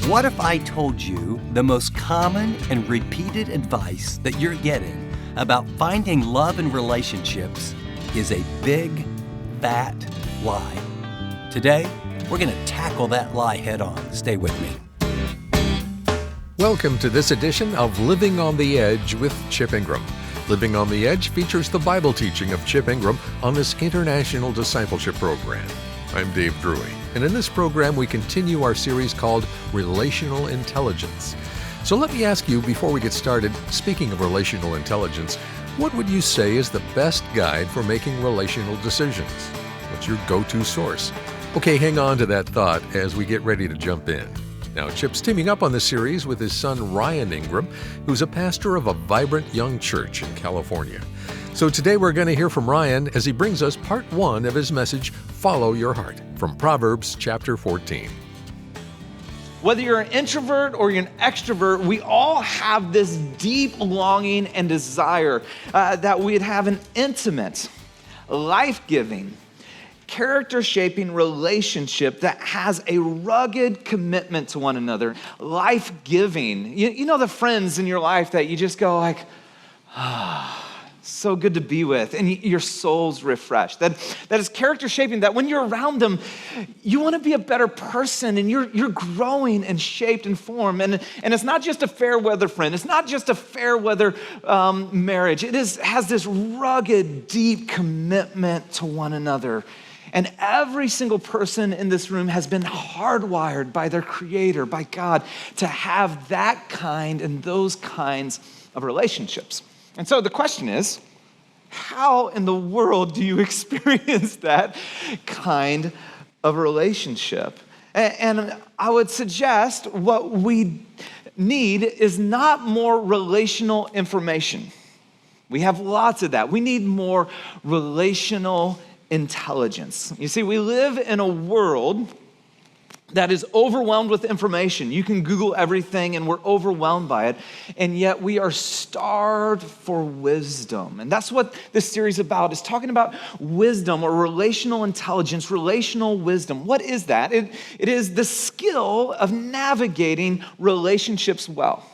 What if I told you the most common and repeated advice that you're getting about finding love in relationships is a big, fat lie? Today, we're going to tackle that lie head on. Stay with me. Welcome to this edition of Living on the Edge with Chip Ingram. Living on the Edge features the Bible teaching of Chip Ingram on this International Discipleship program. I'm Dave Drury, and in this program we continue our series called Relational Intelligence. So let me ask you before we get started, speaking of relational intelligence, what would you say is the best guide for making relational decisions? What's your go-to source? Okay, hang on to that thought as we get ready to jump in. Now, Chip's teaming up on this series with his son Ryan Ingram, who's a pastor of a vibrant young church in California. So today we're going to hear from Ryan as he brings us part 1 of his message, Follow Your Heart, from Proverbs chapter 14. Whether you're an introvert or you're an extrovert, we all have this deep longing and desire that we'd have an intimate, life-giving, character-shaping relationship that has a rugged commitment to one another, life-giving. You know the friends in your life that you just go like, so good to be with, and your soul's refreshed. That is character-shaping, that when you're around them, you want to be a better person, and you're growing and shaped and formed. And it's not just a fair weather friend. It's not just a fair weather marriage. It has this rugged, deep commitment to one another. And every single person in this room has been hardwired by their Creator, by God, to have that kind and those kinds of relationships. And so the question is, how in the world do you experience that kind of relationship? And I would suggest what we need is not more relational information. We have lots of that. We need more relational intelligence. You see, we live in a world that is overwhelmed with information. You can Google everything and we're overwhelmed by it, and yet we are starved for wisdom. And that's what this series is about, is talking about wisdom or relational intelligence, relational wisdom. What is that? It is the skill of navigating relationships well.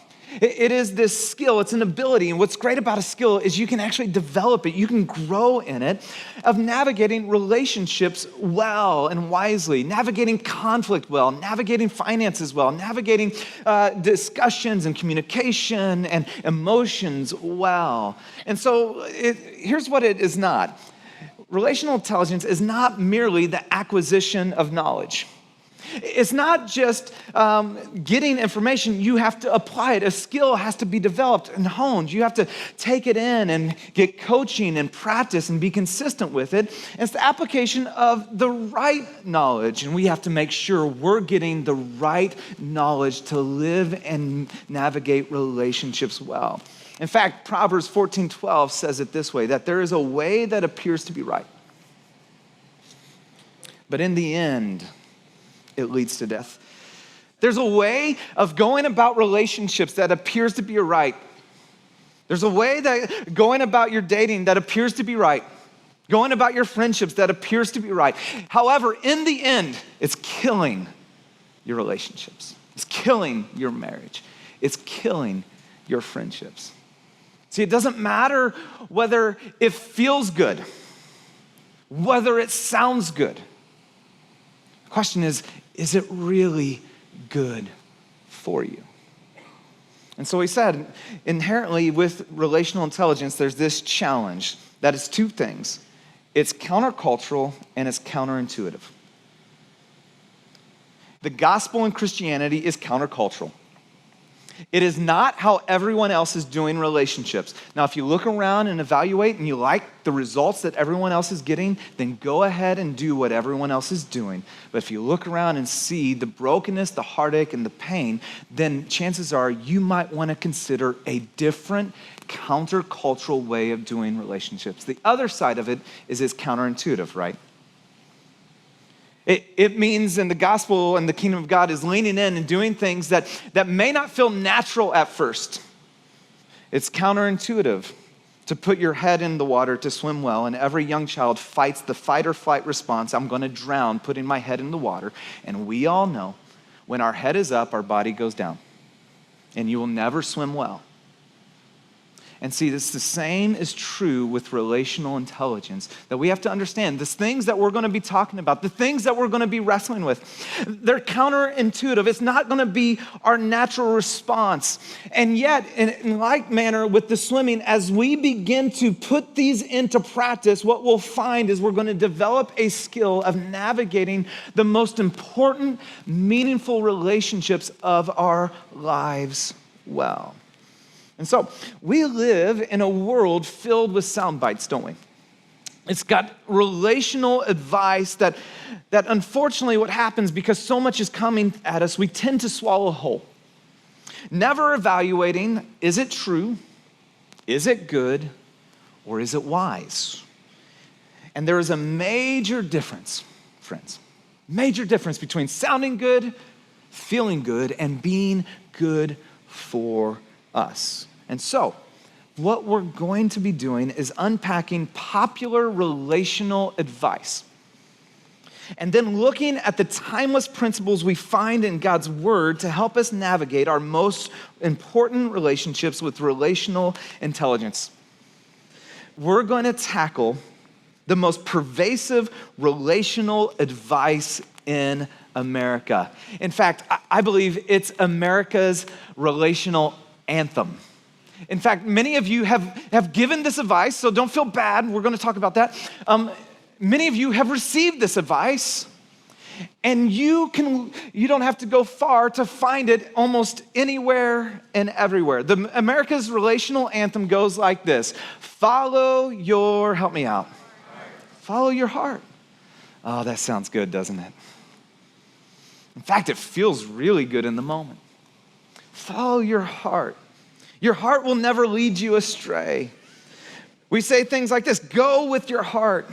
It is this skill, it's an ability, and what's great about a skill is you can actually develop it, you can grow in it, of navigating relationships well and wisely, navigating conflict well, navigating finances well, navigating discussions and communication and emotions well. And so here's what it is not. Relational intelligence is not merely the acquisition of knowledge. It's not just getting information, you have to apply it. A skill has to be developed and honed. You have to take it in and get coaching and practice and be consistent with it. And it's the application of the right knowledge, and we have to make sure we're getting the right knowledge to live and navigate relationships well. In fact, Proverbs 14:12 says it this way, that there is a way that appears to be right, but in the end, it leads to death. There's a way of going about relationships that appears to be right. There's a way that going about your dating that appears to be right. Going about your friendships that appears to be right. However, in the end, it's killing your relationships. It's killing your marriage. It's killing your friendships. See, it doesn't matter whether it feels good, whether it sounds good. The question is it really good for you? And so he said, inherently with relational intelligence, there's this challenge that is two things. It's countercultural and it's counterintuitive. The gospel in Christianity is countercultural. It is not how everyone else is doing relationships. Now, if you look around and evaluate and you like the results that everyone else is getting, then go ahead and do what everyone else is doing. But if you look around and see the brokenness, the heartache, and the pain, then chances are you might want to consider a different countercultural way of doing relationships. The other side of it is it's counterintuitive, right? It means in the gospel and the kingdom of God is leaning in and doing things that may not feel natural at first. It's counterintuitive to put your head in the water to swim well, and every young child fights the fight or flight response. I'm going to drown, putting my head in the water. And we all know When our head is up, our body goes down, and you will never swim well. And see, this the same is true with relational intelligence, that we have to understand the things that we're going to be talking about, the things that we're going to be wrestling with, they're counterintuitive. It's not going to be our natural response. And yet, in like manner with the swimming, as we begin to put these into practice, what we'll find is we're going to develop a skill of navigating the most important, meaningful relationships of our lives well. And so we live in a world filled with sound bites, don't we? It's got relational advice that unfortunately what happens because so much is coming at us, we tend to swallow whole. Never evaluating, is it true? Is it good? Or is it wise? And there is a major difference, friends. Major difference between sounding good, feeling good, and being good for us. And so, what we're going to be doing is unpacking popular relational advice and then looking at the timeless principles we find in God's Word to help us navigate our most important relationships with relational intelligence. We're going to tackle the most pervasive relational advice in America. In fact, I believe it's America's relational anthem. In fact, many of you have given this advice, so don't feel bad. We're going to talk about that. Many of you have received this advice, and you don't have to go far to find it almost anywhere and everywhere. The America's relational anthem goes like this: help me out. Follow your heart. Oh, that sounds good, doesn't it? In fact, it feels really good in the moment. Follow your heart. Your heart will never lead you astray. We say things like this: go with your heart.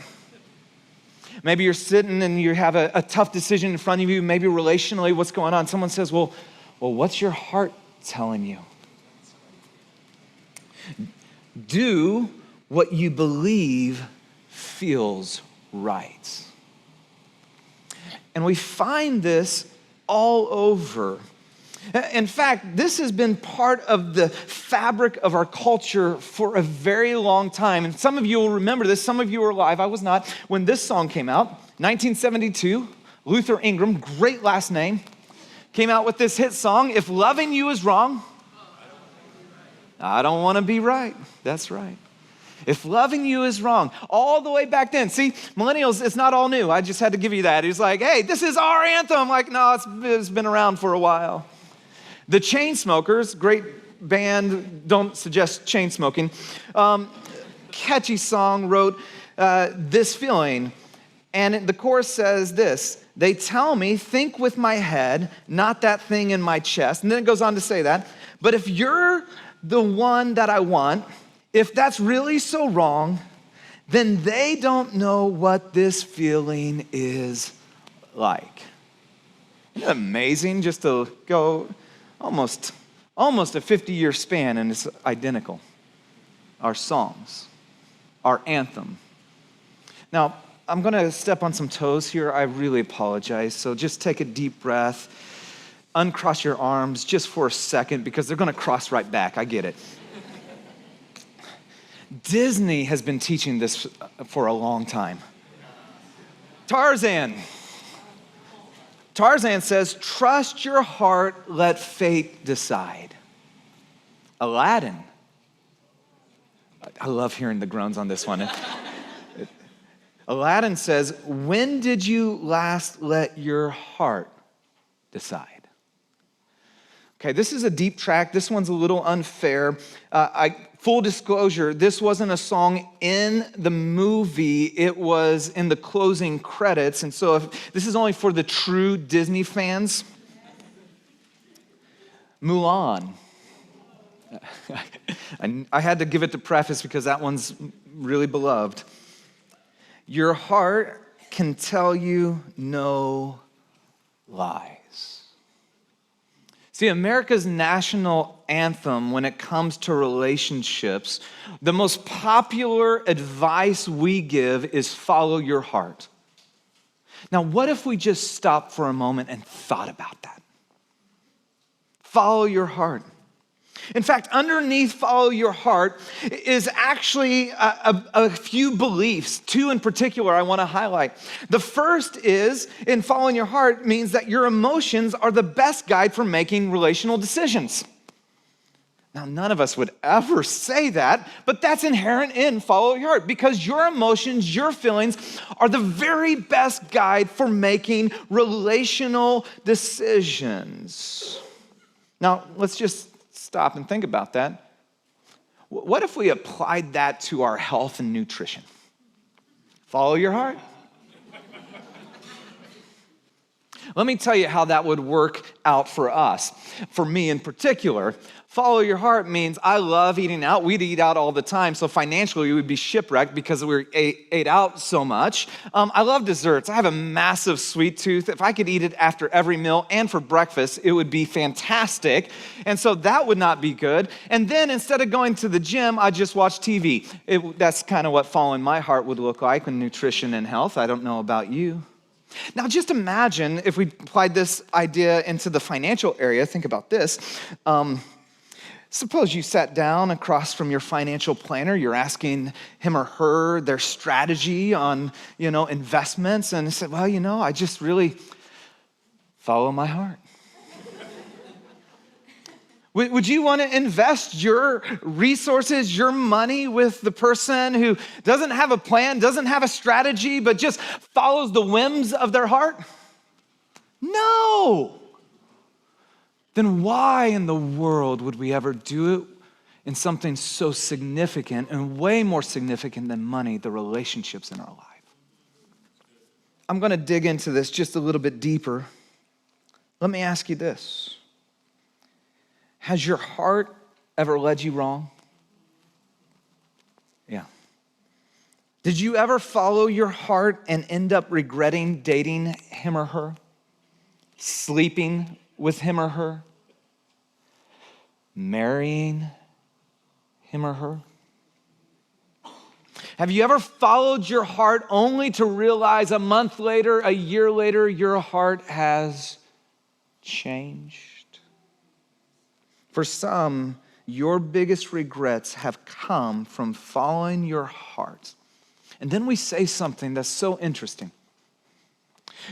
Maybe you're sitting and you have a tough decision in front of you, maybe relationally, what's going on? Someone says, well, what's your heart telling you? Do what you believe feels right. And we find this all over. In fact, this has been part of the fabric of our culture for a very long time. And some of you will remember this. Some of you were alive. I was not. When this song came out, 1972, Luther Ingram, great last name, came out with this hit song, If Loving You Is Wrong, I Don't Want to Be Right. That's right. If loving you is wrong, all the way back then. See, millennials, it's not all new. I just had to give you that. He's like, hey, this is our anthem. I'm like, no, it's been around for a while. The Chainsmokers, great band, don't suggest chain smoking, catchy song, wrote this feeling. And the chorus says this: they tell me, think with my head, not that thing in my chest. And then it goes on to say that. But if you're the one that I want, if that's really so wrong, then they don't know what this feeling is like. Isn't it amazing just to go almost a 50-year span and it's identical? Our songs, our anthem. Now, I'm going to step on some toes here. I really apologize. So just take a deep breath, uncross your arms just for a second because they're going to cross right back. I get it. Disney has been teaching this for a long time. Tarzan says, trust your heart, let fate decide. Aladdin. I love hearing the groans on this one. Aladdin says, when did you last let your heart decide? Okay, this is a deep track. This one's a little unfair. Full disclosure, this wasn't a song in the movie. It was in the closing credits. And so if this is only for the true Disney fans. Mulan. I had to give it the preface because that one's really beloved. Your heart can tell you no lies. See, America's national anthem when it comes to relationships, the most popular advice we give is follow your heart. Now, what if we just stopped for a moment and thought about that? Follow your heart. In fact, underneath follow your heart is actually a few beliefs, two in particular I want to highlight. The first is, in following your heart means that your emotions are the best guide for making relational decisions. Now, none of us would ever say that, but that's inherent in follow your heart because your emotions, your feelings are the very best guide for making relational decisions. Now, let's just stop and think about that. What if we applied that to our health and nutrition? Follow your heart. Let me tell you how that would work out for us. For me in particular, follow your heart means I love eating out. We'd eat out all the time, so financially we would be shipwrecked because we ate out so much. I love desserts. I have a massive sweet tooth. If I could eat it after every meal and for breakfast, it would be fantastic. And so that would not be good. And then instead of going to the gym, I just watch TV. That's kind of what following my heart would look like in nutrition and health. I don't know about you. Now, just imagine if we applied this idea into the financial area. Think about this. Suppose you sat down across from your financial planner. You're asking him or her their strategy on, investments. And they said, well, I just really follow my heart. Would you want to invest your resources, your money with the person who doesn't have a plan, doesn't have a strategy, but just follows the whims of their heart? No. Then why in the world would we ever do it in something so significant and way more significant than money, the relationships in our life? I'm going to dig into this just a little bit deeper. Let me ask you this. Has your heart ever led you wrong? Yeah. Did you ever follow your heart and end up regretting dating him or her? Sleeping with him or her? Marrying him or her? Have you ever followed your heart only to realize a month later, a year later, your heart has changed? For some, your biggest regrets have come from following your heart. And then we say something that's so interesting.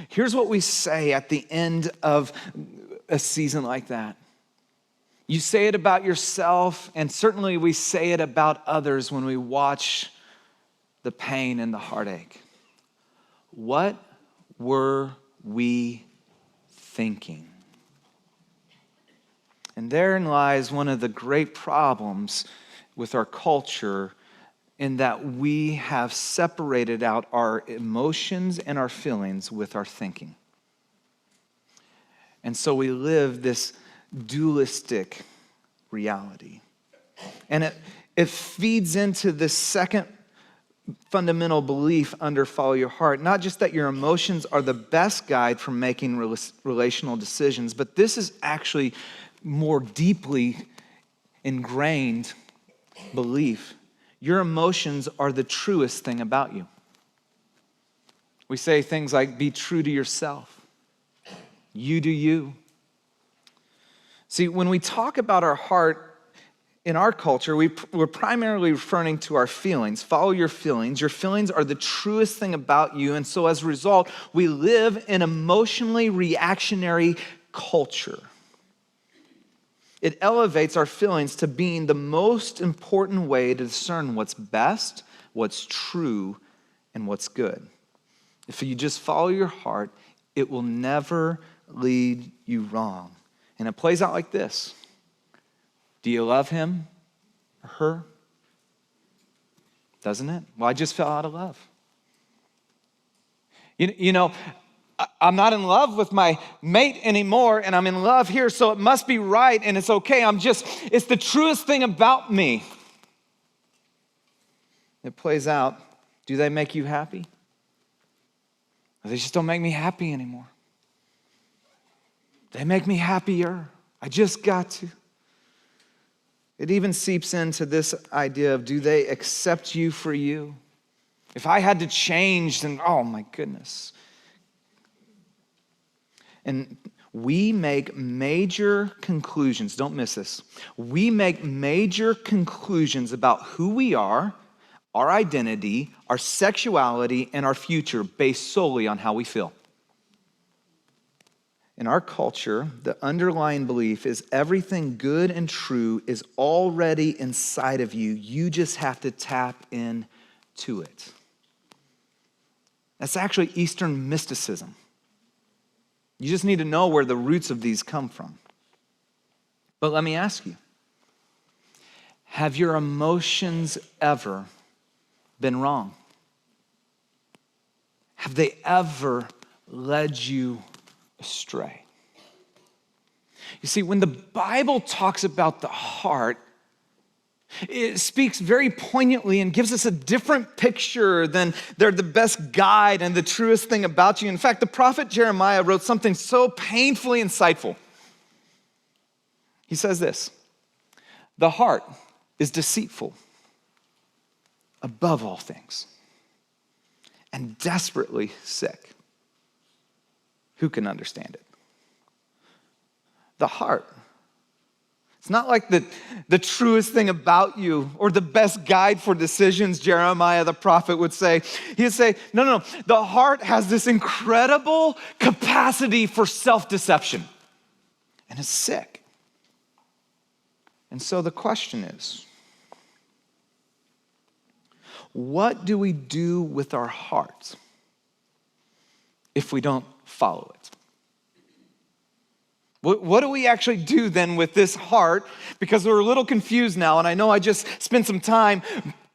Here's what we say at the end of a season like that. You say it about yourself, and certainly we say it about others when we watch the pain and the heartache. What were we thinking? And therein lies one of the great problems with our culture in that we have separated out our emotions and our feelings with our thinking. And so we live this dualistic reality. And it feeds into this second fundamental belief under follow your heart, not just that your emotions are the best guide for making relational decisions, but this is actually more deeply ingrained belief. Your emotions are the truest thing about you. We say things like, be true to yourself. You do you. See, when we talk about our heart in our culture, we're primarily referring to our feelings. Follow your feelings. Your feelings are the truest thing about you. And so as a result, we live in emotionally reactionary culture. It elevates our feelings to being the most important way to discern what's best, what's true, and what's good. If you just follow your heart, it will never lead you wrong. And it plays out like this. Do you love him or her? Doesn't it? Well, I just fell out of love. I'm not in love with my mate anymore, and I'm in love here, so it must be right, and it's okay. It's the truest thing about me. It plays out. Do they make you happy? Or they just don't make me happy anymore. They make me happier. I just got to. It even seeps into this idea of, do they accept you for you? If I had to change, then, oh my goodness. And we make major conclusions. Don't miss this. We make major conclusions about who we are, our identity, our sexuality, and our future based solely on how we feel. In our culture, the underlying belief is everything good and true is already inside of you. You just have to tap into it. That's actually Eastern mysticism. You just need to know where the roots of these come from. But let me ask you, have your emotions ever been wrong? Have they ever led you astray? You see, when the Bible talks about the heart, it speaks very poignantly and gives us a different picture than they're the best guide and the truest thing about you. In fact, the prophet Jeremiah wrote something so painfully insightful. He says this, "The heart is deceitful above all things and desperately sick. Who can understand it?" The heart. It's not like the truest thing about you or the best guide for decisions, Jeremiah the prophet would say. He'd say, no. The heart has this incredible capacity for self-deception, and it's sick. And so the question is, what do we do with our hearts if we don't follow it? What do we actually do then with this heart? Because we're a little confused now, and I know I just spent some time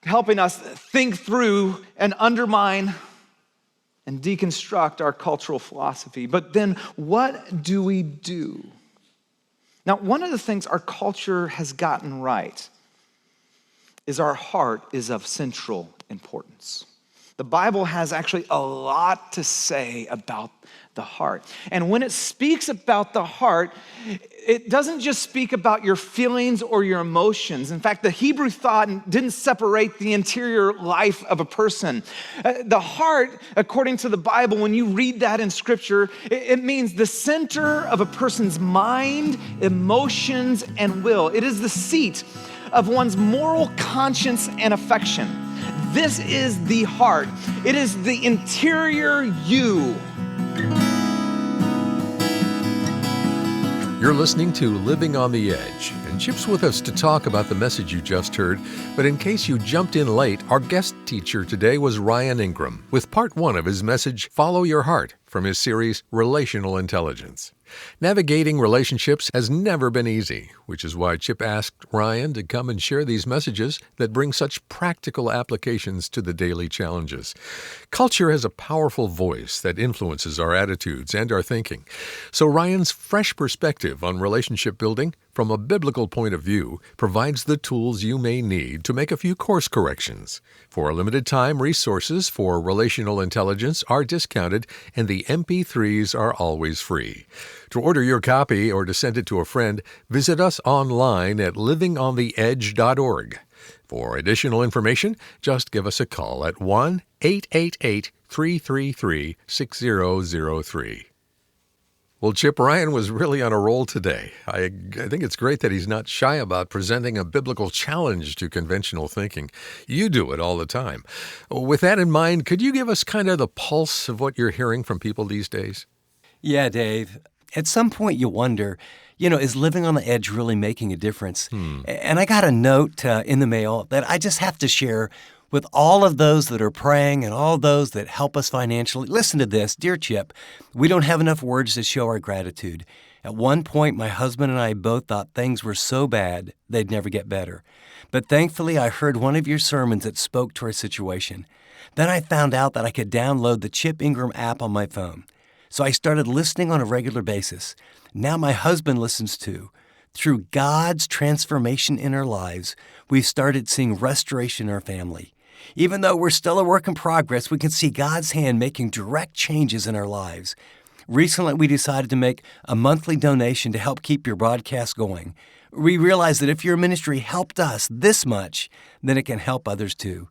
helping us think through and undermine and deconstruct our cultural philosophy. But then what do we do? Now, one of the things our culture has gotten right is our heart is of central importance. The Bible has actually a lot to say about the heart. And when it speaks about the heart, it doesn't just speak about your feelings or your emotions. In fact, the Hebrew thought didn't separate the interior life of a person. The heart, according to the Bible, when you read that in Scripture, it means the center of a person's mind, emotions, and will. It is the seat of one's moral conscience and affection. This is the heart. It is the interior you. You're listening to Living on the Edge, and Chip's with us to talk about the message you just heard. But in case you jumped in late, our guest teacher today was Ryan Ingram, with part 1 of his message, Follow Your Heart, from his series, Relational Intelligence. Navigating relationships has never been easy, which is why Chip asked Ryan to come and share these messages that bring such practical applications to the daily challenges. Culture has a powerful voice that influences our attitudes and our thinking. So Ryan's fresh perspective on relationship building from a biblical point of view provides the tools you may need to make a few course corrections. For a limited time, resources for relational intelligence are discounted and the MP3s are always free. To order your copy or to send it to a friend, visit us online at livingontheedge.org. For additional information, just give us a call at 1-888-333-6003. Well, Chip, Ryan was really on a roll today. I think it's great that he's not shy about presenting a biblical challenge to conventional thinking. You do it all the time. With that in mind, could you give us kind of the pulse of what you're hearing from people these days? Yeah, Dave. At some point you wonder, is living on the edge really making a difference? And I got a note in the mail that I just have to share with all of those that are praying and all those that help us financially. Listen to this. Dear Chip, we don't have enough words to show our gratitude. At one point, my husband and I both thought things were so bad they'd never get better. But thankfully, I heard one of your sermons that spoke to our situation. Then I found out that I could download the Chip Ingram app on my phone. So I started listening on a regular basis. Now my husband listens too. Through God's transformation in our lives, we've started seeing restoration in our family. Even though we're still a work in progress, we can see God's hand making direct changes in our lives. Recently, we decided to make a monthly donation to help keep your broadcast going. We realized that if your ministry helped us this much, then it can help others too.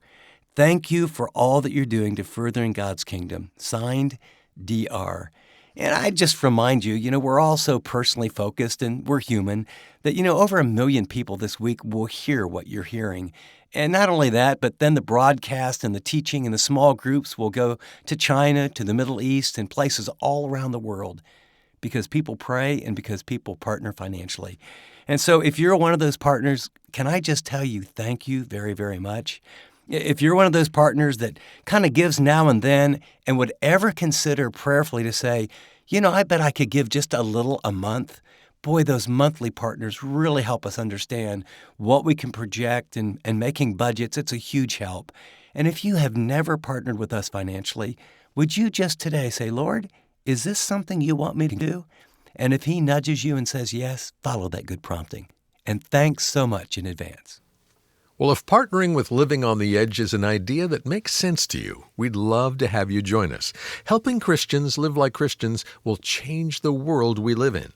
Thank you for all that you're doing to further in God's kingdom. Signed, DR. And I just remind you, we're all so personally focused and we're human that, over 1 million people this week will hear what you're hearing. And not only that, but then the broadcast and the teaching and the small groups will go to China, to the Middle East, and places all around the world because people pray and because people partner financially. And so if you're one of those partners, can I just tell you thank you very, very much? If you're one of those partners that kind of gives now and then and would ever consider prayerfully to say, I bet I could give just a little a month. Boy, those monthly partners really help us understand what we can project and making budgets. It's a huge help. And if you have never partnered with us financially, would you just today say, Lord, is this something you want me to do? And if he nudges you and says yes, follow that good prompting. And thanks so much in advance. Well, if partnering with Living on the Edge is an idea that makes sense to you, we'd love to have you join us. Helping Christians live like Christians will change the world we live in.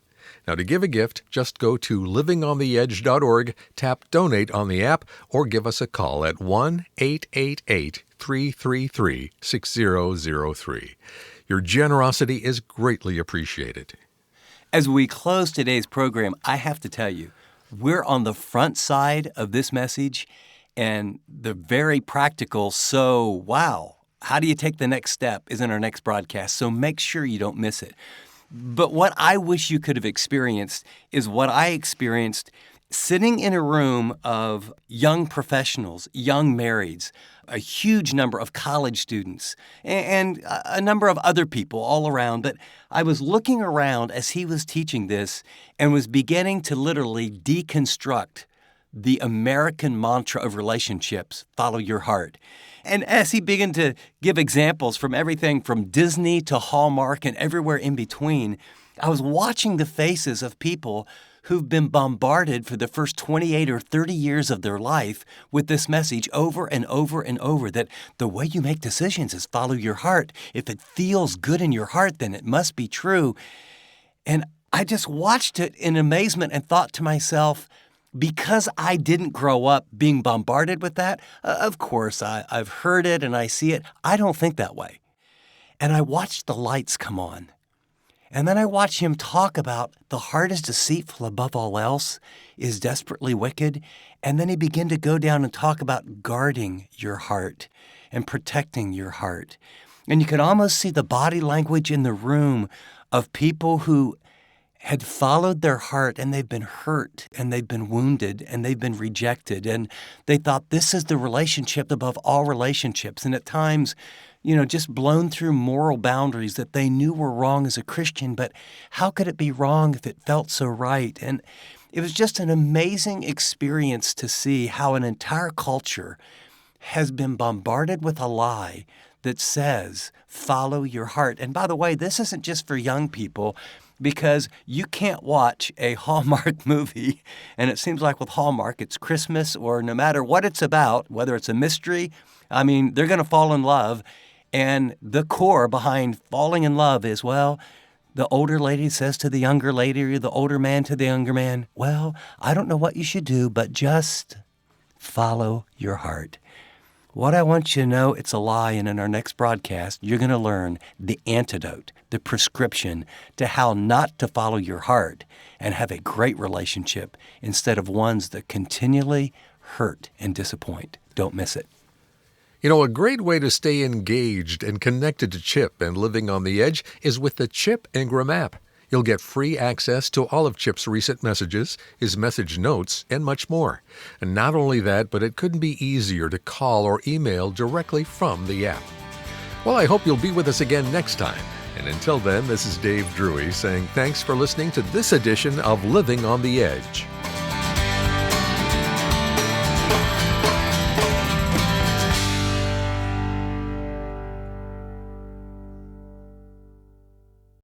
Now, to give a gift, just go to livingontheedge.org, tap Donate on the app, or give us a call at 1-888-333-6003. Your generosity is greatly appreciated. As we close today's program, I have to tell you, we're on the front side of this message and the very practical, so wow, how do you take the next step is in our next broadcast, so make sure you don't miss it. But what I wish you could have experienced is what I experienced sitting in a room of young professionals, young marrieds, a huge number of college students, and a number of other people all around. But I was looking around as he was teaching this and was beginning to literally deconstruct the American mantra of relationships, follow your heart. And as he began to give examples from everything from Disney to Hallmark and everywhere in between, I was watching the faces of people who've been bombarded for the first 28 or 30 years of their life with this message over and over and over that the way you make decisions is follow your heart. If it feels good in your heart, then it must be true. And I just watched it in amazement and thought to myself, because I didn't grow up being bombarded with that, of course, I've heard it and I see it. I don't think that way. And I watched the lights come on. And then I watched him talk about the heart is deceitful above all else, is desperately wicked. And then he began to go down and talk about guarding your heart and protecting your heart. And you could almost see the body language in the room of people who had followed their heart and they've been hurt and they've been wounded and they've been rejected. And they thought this is the relationship above all relationships. And at times, just blown through moral boundaries that they knew were wrong as a Christian, but how could it be wrong if it felt so right? And it was just an amazing experience to see how an entire culture has been bombarded with a lie that says, follow your heart. And by the way, this isn't just for young people, because you can't watch a Hallmark movie, and it seems like with Hallmark, it's Christmas or no matter what it's about, whether it's a mystery, they're going to fall in love. And the core behind falling in love is, well, the older lady says to the younger lady, or the older man to the younger man, well, I don't know what you should do, but just follow your heart. What I want you to know, it's a lie, and in our next broadcast, you're going to learn the antidote, the prescription to how not to follow your heart and have a great relationship instead of ones that continually hurt and disappoint. Don't miss it. A great way to stay engaged and connected to Chip and Living on the Edge is with the Chip Ingram app. You'll get free access to all of Chip's recent messages, his message notes, and much more. And not only that, but it couldn't be easier to call or email directly from the app. Well, I hope you'll be with us again next time. And until then, this is Dave Drury saying thanks for listening to this edition of Living on the Edge.